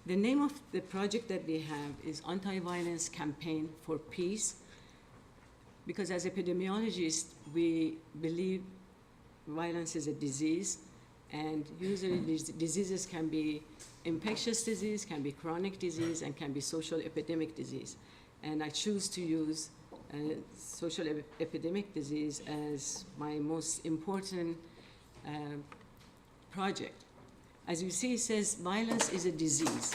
The name of the project that we have is Anti-Violence Campaign for Peace, because as epidemiologists, we believe violence is a disease, and usually these diseases can be infectious disease, can be chronic disease, and can be social epidemic disease. And I choose to use social epidemic disease as my most important project. As you see, it says violence is a disease,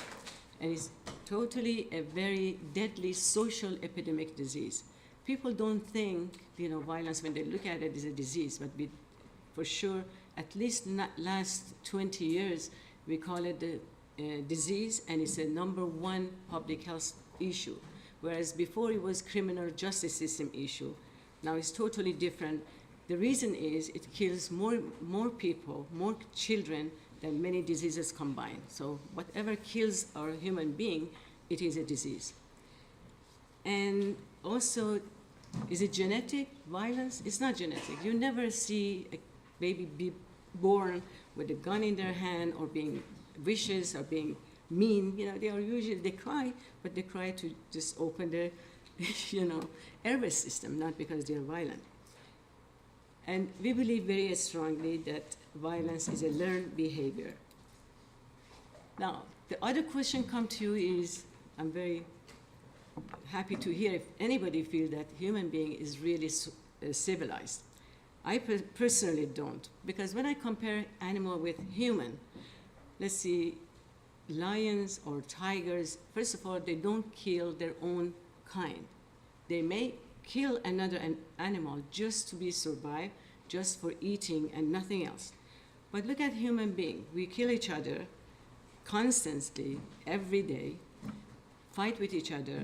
and it's totally a very deadly social epidemic disease. People don't think, violence when they look at it is a disease, but for sure, at least last 20 years, we call it a disease, and it's a #1 public health issue. Whereas before it was criminal justice system issue. Now it's totally different. The reason is it kills more people, more children than many diseases combined. So whatever kills our human being, it is a disease. And also, is it genetic violence? It's not genetic. You never see a baby be born with a gun in their hand or being vicious or being mean. They cry, but they cry to just open their, airway system, not because they're violent. And we believe very strongly that violence is a learned behavior. Now, the other question come to you is, I'm very happy to hear if anybody feels that human being is really civilized. I personally don't, because when I compare animal with human, let's see, lions or tigers, first of all, they don't kill their own kind. They may kill another animal just to be survived, just for eating and nothing else. But look at human being. We kill each other constantly, every day, fight with each other.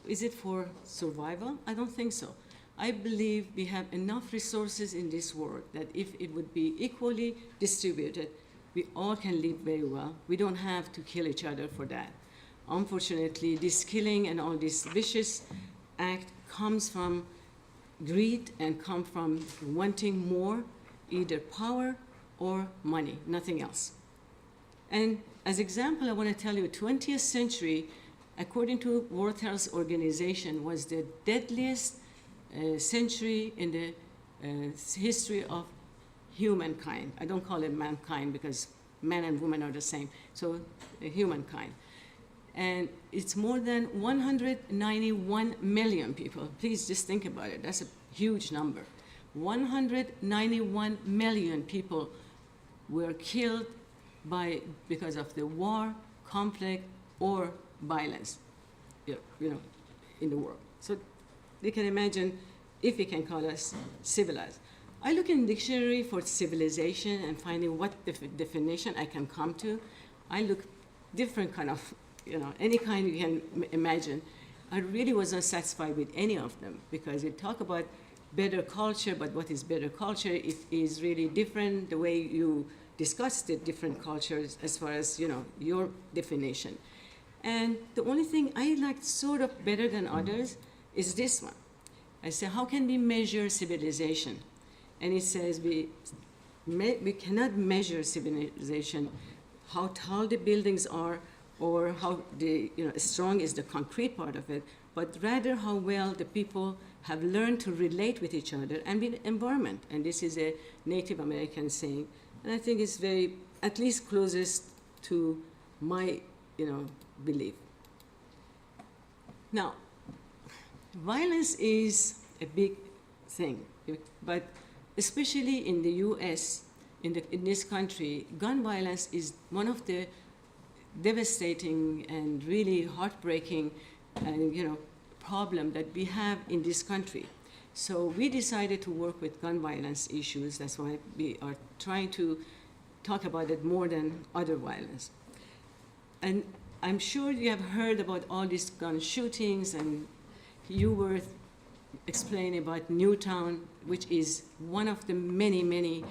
Is it for survival? I don't think so. I believe we have enough resources in this world that if it would be equally distributed, we all can live very well. We don't have to kill each other for that. Unfortunately, this killing and all this vicious act comes from greed and come from wanting more, either power or money, nothing else. And as example, I want to tell you, 20th century, according to World Health Organization, was the deadliest century in the history of humankind. I don't call it mankind because man and woman are the same, so humankind. And it's more than 191 million people. Please just think about it. That's a huge number. 191 million people were killed because of the war, conflict, or violence, in the world. So you can imagine if we can call us civilized. I look in dictionary for civilization and finding what definition I can come to. I look different kind of, any kind you can imagine. I really wasn't satisfied with any of them because they talk about better culture, but what is better culture? It is really different the way you discuss the different cultures as far as, your definition. And the only thing I like sort of better than others is this one. I say, how can we measure civilization? And it says we cannot measure civilization, how tall the buildings are, or how strong is the concrete part of it, but rather how well the people have learned to relate with each other and with the environment. And this is a Native American saying, and I think it's very, at least closest to my, belief. Now, violence is a big thing, but especially in the U.S., in this country, gun violence is one of the devastating and really heartbreaking problem that we have in this country. So we decided to work with gun violence issues. That's why we are trying to talk about it more than other violence. And I'm sure you have heard about all these gun shootings, and you were explaining about Newtown, which is one of the many, many,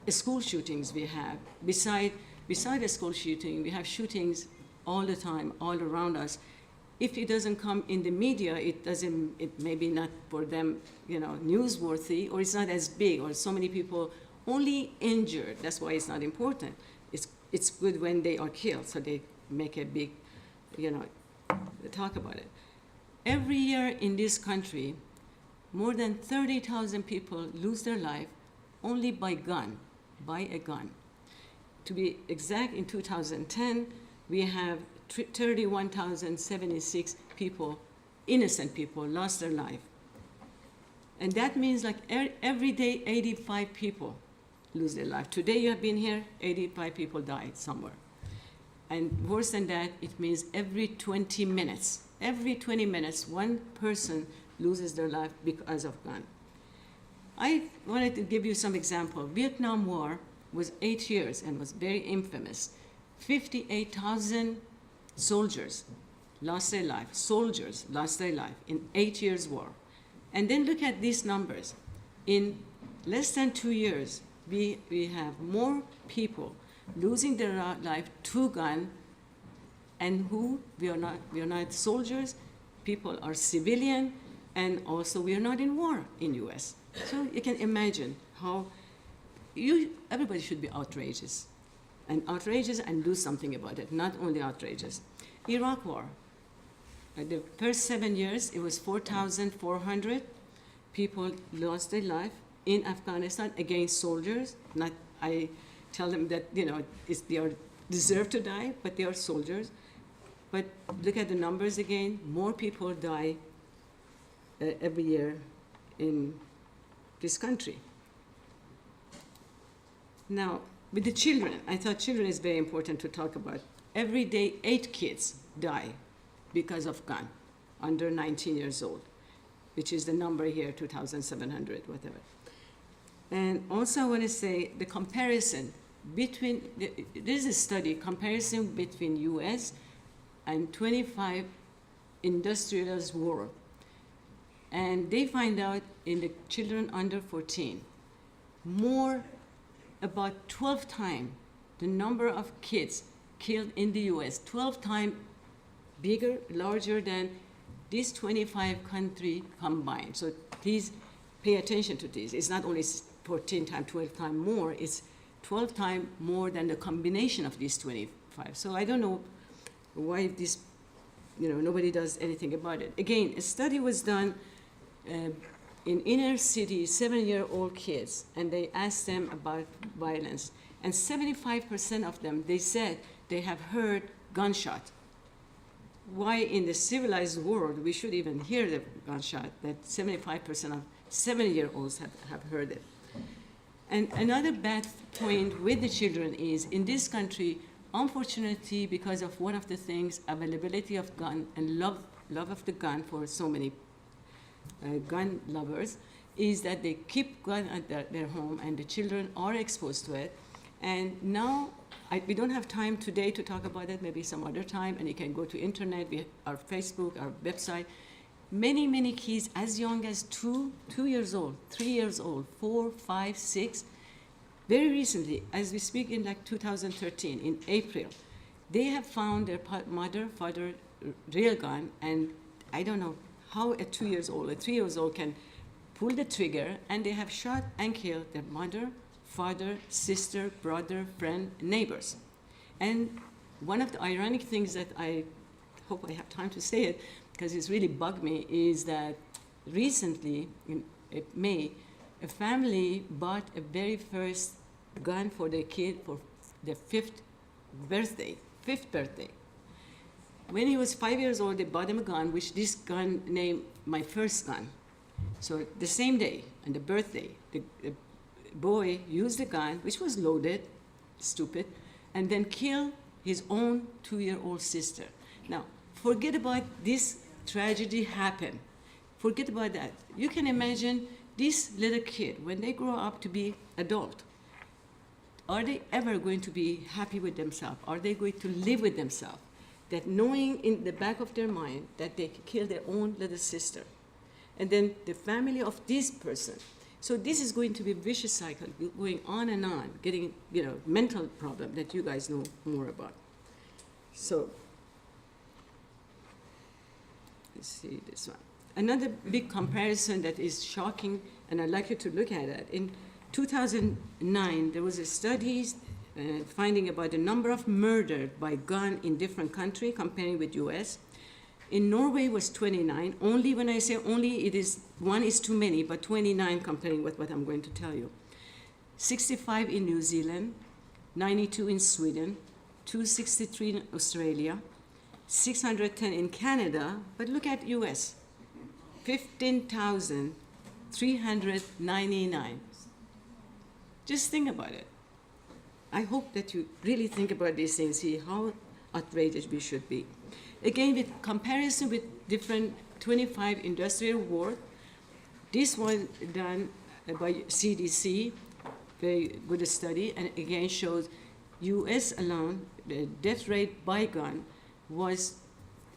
school shootings we have. Beside the school shooting, we have shootings all the time, all around us. If it doesn't come in the media, it may be not for them, newsworthy, or it's not as big, or so many people only injured. That's why it's not important. It's it's good when they are killed, so they make a big, talk about it. Every year in this country, more than 30,000 people lose their life only by a gun. To be exact, in 2010, we have 31,076 people, innocent people, lost their life. And that means like every day, 85 people lose their life. Today you have been here, 85 people died somewhere. And worse than that, it means every 20 minutes, one person loses their life because of gun. I wanted to give you some example. Vietnam War was 8 years and was very infamous. 58,000 soldiers lost their life, in 8 years war. And then look at these numbers. In less than 2 years, we have more people losing their life to gun, and we are not soldiers, people are civilian, and also we are not in war in US. So you can imagine how everybody should be outrageous and do something about it, not only outrageous. Iraq War, the first 7 years, it was 4,400 people lost their life in Afghanistan against soldiers. Not, I tell them that, they are deserve to die, but they are soldiers. But look at the numbers again, more people die every year in this country. Now, with the children, I thought children is very important to talk about. Every day, 8 kids die because of gun, under 19 years old, which is the number here, 2,700, whatever. And also I want to say the comparison between, there's a study, comparison between US and 25 industrialized world. And they find out in the children under 14, about 12 times the number of kids killed in the US, 12 times bigger, larger than these 25 countries combined. So please pay attention to this. It's not only 14 times, 12 times more, it's 12 times more than the combination of these 25. So I don't know why this, nobody does anything about it. Again, a study was done in inner city, 7-year-old kids, and they asked them about violence. And 75% of them, they said they have heard gunshot. Why in the civilized world we should even hear the gunshot, that 75% of 7-year-olds have heard it. And another bad point with the children is, in this country, unfortunately, because of one of the things, availability of gun and love of the gun for so many gun lovers, is that they keep gun at their home, and the children are exposed to it. And now, we don't have time today to talk about it, maybe some other time, and you can go to internet, our Facebook, our website. Many kids as young as 2 years old, 3 years old, 4, 5, 6. Very recently, as we speak, in like 2013, in April, they have found their mother, father, real gun, and I don't know how a 2 years old, a 3 years old can pull the trigger, and they have shot and killed their mother, father, sister, brother, friend, neighbors. And one of the ironic things that I hope I have time to say it, because it's really bugged me, is that recently, in May, a family bought a very first gun for their kid for their 5th birthday. When he was 5 years old, they bought him a gun, which this gun named my first gun. So the same day, on the birthday, the boy used the gun, which was loaded, stupid, and then killed his own 2-year-old sister. Now, forget about this tragedy happened. Forget about that. You can imagine this little kid, when they grow up to be adult, are they ever going to be happy with themselves? Are they going to live with themselves? That knowing in the back of their mind that they killed their own little sister. And then the family of this person. So this is going to be a vicious cycle, going on and on, getting, mental problem that you guys know more about. So, let's see this one. Another big comparison that is shocking, and I'd like you to look at it. In 2009, there was a study finding about the number of murdered by gun in different country, comparing with US. In Norway was 29. Only when I say only, it is one is too many, but 29 comparing with what I'm going to tell you. 65 in New Zealand, 92 in Sweden, 263 in Australia, 610 in Canada, but look at US, 15,399. Just think about it. I hope that you really think about these things, see how outrageous we should be. Again, with comparison with different 25 industrial wars, this was done by CDC, very good study, and again shows US alone, the death rate by gun was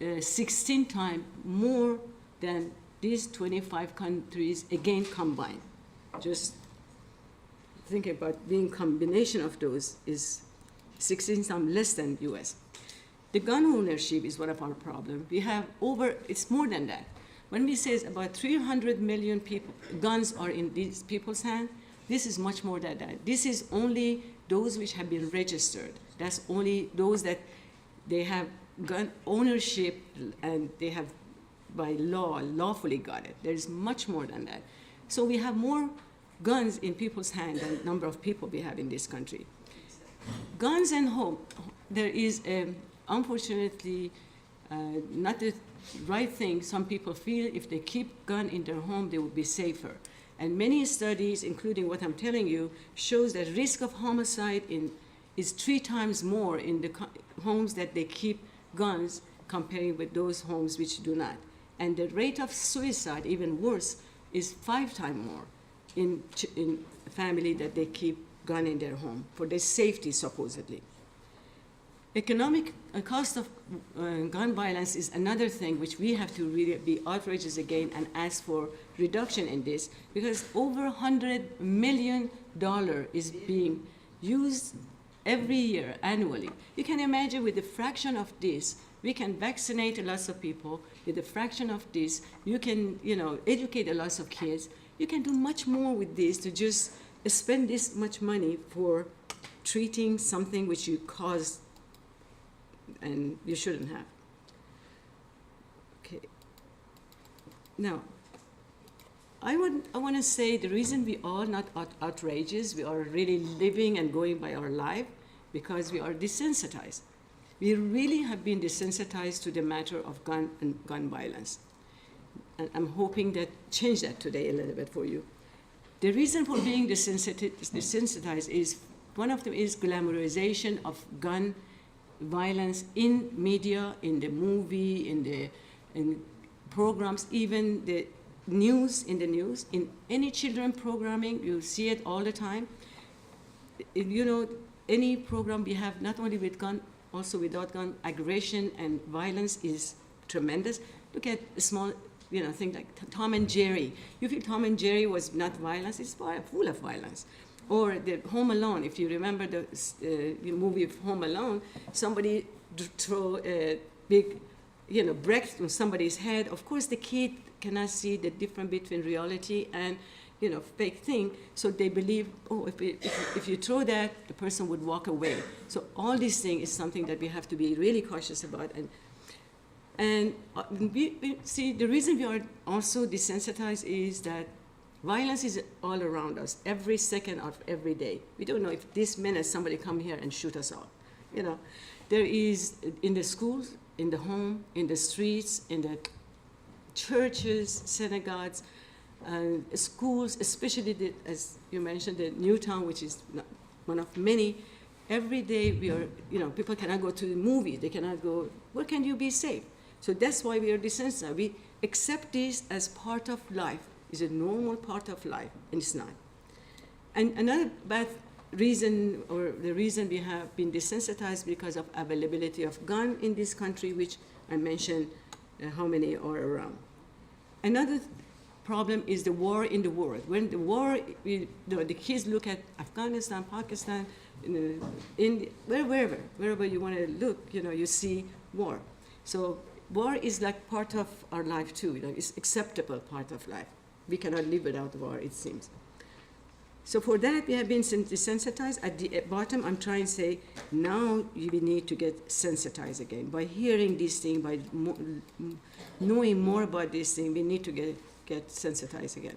16 times more than these 25 countries again combined. Just think about being combination of those is 16 times less than US. The gun ownership is one of our problems. We have it's more than that. When we say about 300 million people, guns are in these people's hands, this is much more than that. This is only those which have been registered. That's only those that they have gun ownership and they have by law, lawfully got it. There is much more than that. So we have more guns in people's hands than the number of people we have in this country. Guns and home, there is unfortunately not the right thing. Some people feel if they keep gun in their home, they will be safer. And many studies, including what I'm telling you, shows that risk of homicide is 3 times more in the homes that they keep guns comparing with those homes which do not. And the rate of suicide, even worse, is 5 times more in family that they keep gun in their home for their safety, supposedly. Economic cost of gun violence is another thing which we have to really be outrageous again and ask for reduction in this, because over $100 million is being used every year, annually. You can imagine with a fraction of this, we can vaccinate lots of people. With a fraction of this, you can, educate a lot of kids. You can do much more with this to just spend this much money for treating something which you caused and you shouldn't have. Okay. Now, I want to say the reason we are not outrageous, we are really living and going by our life, because we are desensitized. We really have been desensitized to the matter of gun and gun violence. And I'm hoping that change that today a little bit for you. The reason for being desensitized is, one of them is glamorization of gun violence in media, in the movie, in programs, even the news, in any children programming, you see it all the time. Any program we have, not only with gun, also without gun, aggression and violence is tremendous. Look at a small, thing like Tom and Jerry. You feel Tom and Jerry was not violence, it's full of violence. Or the Home Alone, if you remember the movie of Home Alone, somebody throw a big, brick to somebody's head. Of course, the kid cannot see the difference between reality and, fake thing. So they believe, if you throw that, the person would walk away. So all these things is something that we have to be really cautious about. And we see the reason we are also desensitized is that violence is all around us, every second of every day. We don't know if this minute somebody come here and shoot us all. There is in the schools, in the home, in the streets, in the churches, synagogues, schools, especially as you mentioned, the Newtown, which is one of many. Every day we are, people cannot go to the movies. They cannot go. Where can you be safe? So that's why we are desensitized. We accept this as part of life. It's a normal part of life, and it's not. And another bad reason, or the reason we have been desensitized, because of availability of gun in this country, which I mentioned how many are around. Another problem is the war in the world. When the war, the kids look at Afghanistan, Pakistan, wherever you want to look, you see war. So war is like part of our life too. It's acceptable part of life. We cannot live without war, it seems. So for that, we have been desensitized. At the bottom, I'm trying to say, now we need to get sensitized again. By hearing this thing, by knowing more about this thing, we need to get sensitized again.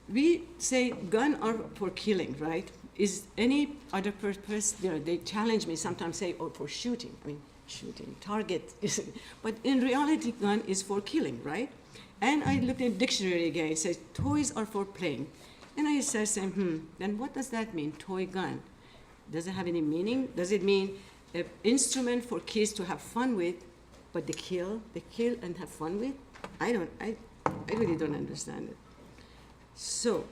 We say guns are for killing, right? Is any other purpose, they challenge me sometimes, say, or for shooting. I mean, shooting, target. But in reality, gun is for killing, right? And I looked in the dictionary again. It says toys are for playing. And I started saying, then what does that mean, toy gun? Does it have any meaning? Does it mean an instrument for kids to have fun with, but they kill and have fun with? I really don't understand it. So,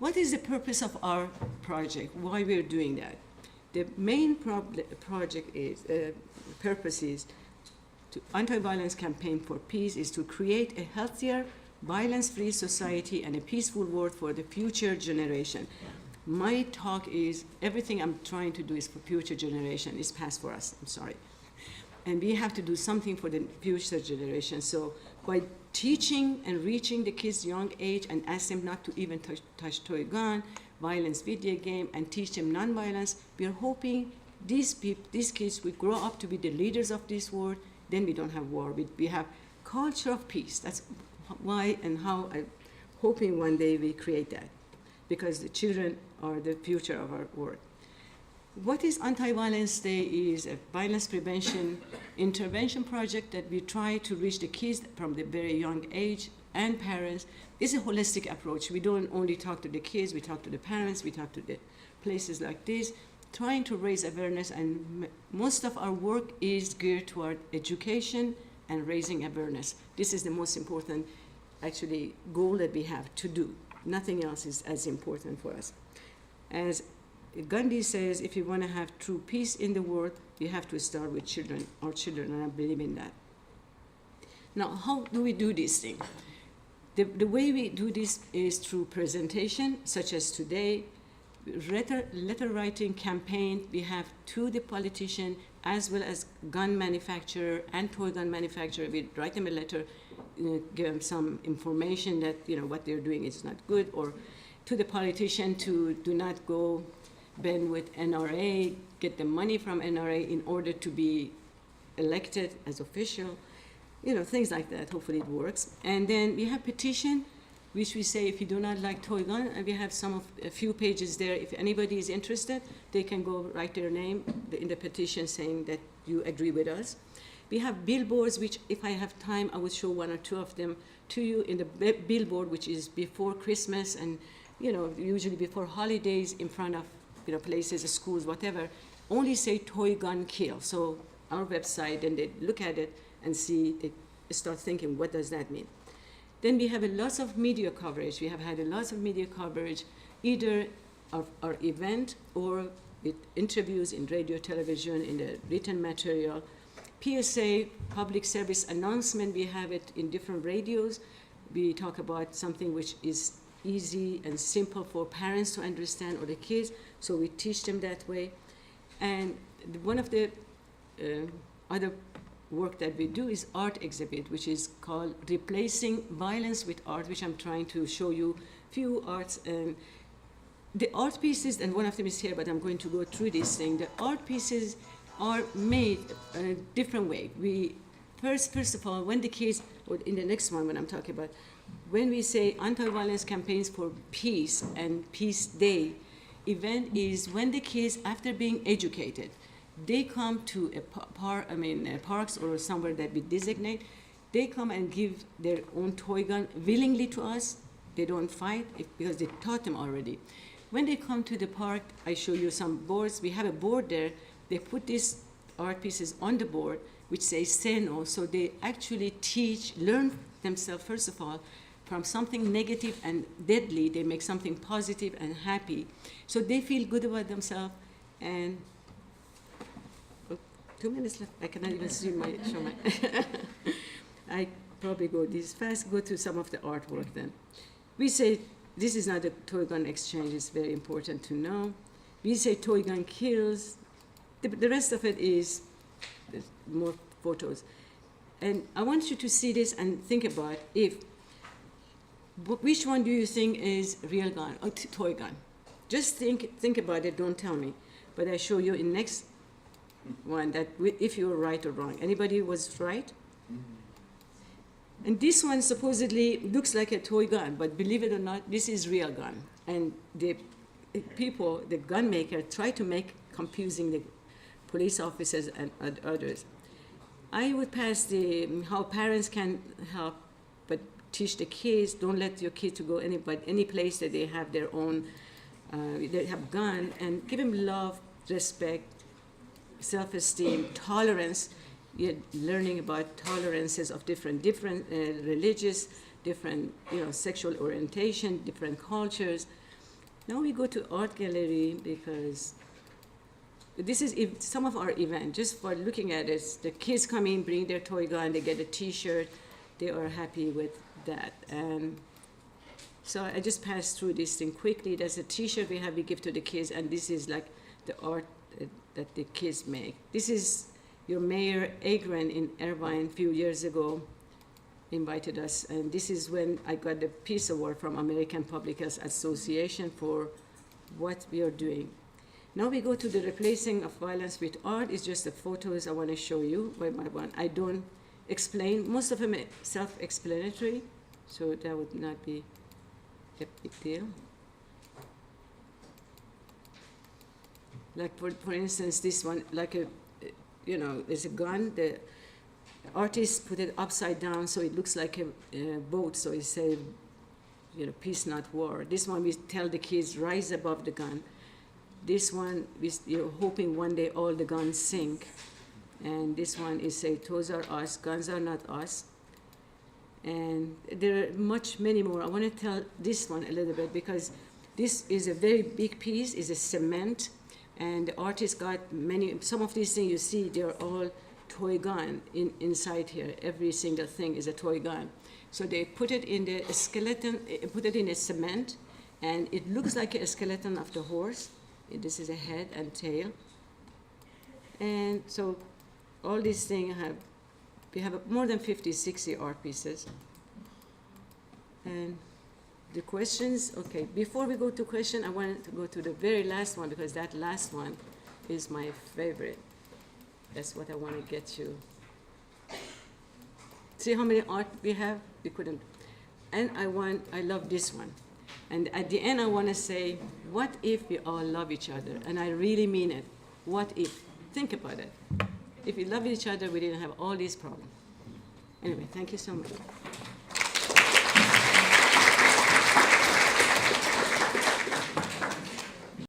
what is the purpose of our project? Why we're doing that? The main purpose is anti-violence campaign for peace is to create a healthier, violence-free society and a peaceful world for the future generation. My talk is, everything I'm trying to do is for future generation. It's past for us, I'm sorry. And we have to do something for the future generation. So by teaching and reaching the kids young age and ask them not to even touch toy gun, violence video game, and teach them non-violence, we are hoping these kids will grow up to be the leaders of this world. Then we don't have war. We have culture of peace. That's why and how I'm hoping one day we create that, because the children are the future of our world. What is Anti-Violence Day is a violence prevention intervention project that we try to reach the kids from the very young age and parents. It's a holistic approach. We don't only talk to the kids, we talk to the parents, we talk to the places like this, trying to raise awareness, and most of our work is geared toward education and raising awareness. This is the most important, actually, goal that we have to do. Nothing else is as important for us. As Gandhi says, if you want to have true peace in the world, you have to start with children, our children, and I believe in that. Now, how do we do this thing? The way we do this is through presentation, such as today, letter writing campaign we have to the politician as well as gun manufacturer and toy gun manufacturer. We write them a letter, give them some information that what they're doing is not good, or to the politician to do not go bend with NRA, get the money from NRA in order to be elected as official, things like that. Hopefully it works. And then we have petition, which we say if you do not like toy gun, and we have a few pages there. If anybody is interested, they can go write their name in the petition saying that you agree with us. We have billboards, which if I have time, I will show one or two of them to you. In the billboard, which is before Christmas and usually before holidays, in front of places, schools, whatever, only say toy gun kill. So our website, and they look at it and see, they start thinking, what does that mean? Then we have a lot of media coverage. We have had a lot of media coverage, either of our event or with interviews in radio, television, in the written material. PSA, public service announcement, we have it in different radios. We talk about something which is easy and simple for parents to understand, or the kids, so we teach them that way. And one of the other work that we do is art exhibit, which is called Replacing Violence with Art, which I'm trying to show you few arts. And the art pieces, and one of them is here, but I'm going to go through this thing. The art pieces are made in a different way. We first of all, when the kids, or in the next one when I'm talking about, when we say anti-violence campaigns for peace and Peace Day event is when the kids, after being educated, they come to parks or somewhere that we designate. They come and give their own toy gun willingly to us. They don't fight because they taught them already. When they come to the park, I show you some boards. We have a board there. They put these art pieces on the board, which says say no. So they actually learn themselves, first of all, from something negative and deadly, they make something positive and happy. So they feel good about themselves. And 2 minutes left. I cannot even show my. I probably go this fast. Go to some of the artwork then. We say this is not a toy gun exchange. It's very important to know. We say toy gun kills. The rest of it is more photos. And I want you to see this and think about if Which one do you think is real gun or toy gun? Just think about it, don't tell me. But I show you in next one that if you're right or wrong. Anybody was right? And this one supposedly looks like a toy gun, but believe it or not, this is real gun. And the people, the gun maker, try to make confusing the police officers and others. I would pass how parents can help, but teach the kids, don't let your kids to go any place that they have their own, they have gun, and give them love, respect, self-esteem, tolerance. You're learning about tolerances of different religious, different sexual orientation, different cultures. Now we go to art gallery because this is some of our event. Just for looking at it, the kids come in, bring their toy gun, they get a T-shirt, they are happy with that. And so I just passed through this thing quickly. There's a T-shirt we give to the kids, and this is like the art that the kids make. This is your Mayor Agran in Irvine a few years ago invited us, and this is when I got the Peace Award from American Public Association for what we are doing. Now we go to the replacing of violence with art. It's just the photos I want to show you one by one. I don't explain. Most of them are self-explanatory, so that would not be a big deal. Like for instance, this one, like there's a gun. The artist put it upside down so it looks like a boat. So it says, peace, not war. This one we tell the kids rise above the gun. This one you're hoping one day all the guns sink. And this one is say toes are us, guns are not us. And there are many more. I want to tell this one a little bit because this is a very big piece. It's a cement. And the artist got some of these things you see, they're all toy gun inside here. Every single thing is a toy gun. So they put it in the skeleton, put it in a cement, and it looks like a skeleton of the horse. This is a head and tail. And so all these things we have more than 50, 60 art pieces. And the questions, okay, before we go to question, I wanted to go to the very last one because that last one is my favorite. That's what I want to get you. See how many art we have? We couldn't. And I love this one. And at the end, I want to say, what if we all love each other? And I really mean it. What if? Think about it. If we love each other, we didn't have all these problems. Anyway, thank you so much.